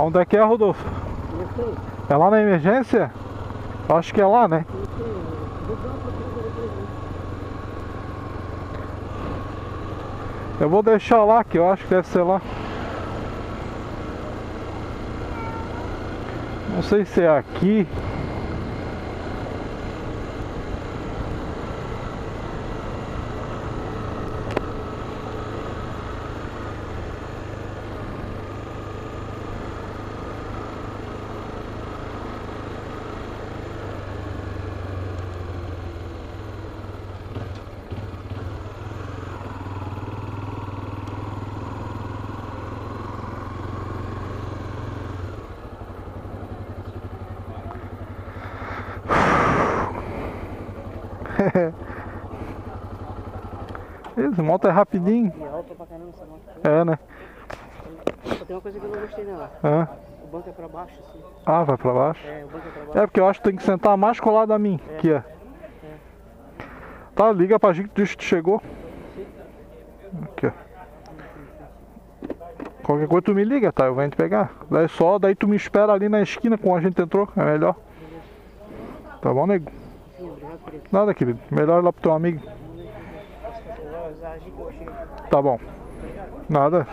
Onde é que é, Rodolfo? É lá na emergência? Eu acho que é lá, né? Eu vou deixar lá, que eu acho que deve ser lá. Não sei se é aqui. Esse moto é rapidinho. E alta pra caramba essa moto. É, né? Só tem uma coisa que eu não gostei dela. É. O banco é pra baixo, assim. Ah, vai pra baixo? É, o banco é pra baixo. É, porque eu acho que tem que sentar mais colado a mim. Aqui, ó. Tá, liga pra gente, diz que tu chegou. Aqui, ó. Qualquer coisa tu me liga, tá? Eu venho te pegar. Daí tu me espera ali na esquina como a gente entrou, é melhor. Tá bom, nego? Sim, obrigado por isso. Nada, querido. Melhor ir lá pro teu amigo. Eu vou agir que eu chego. Tá bom. Nada.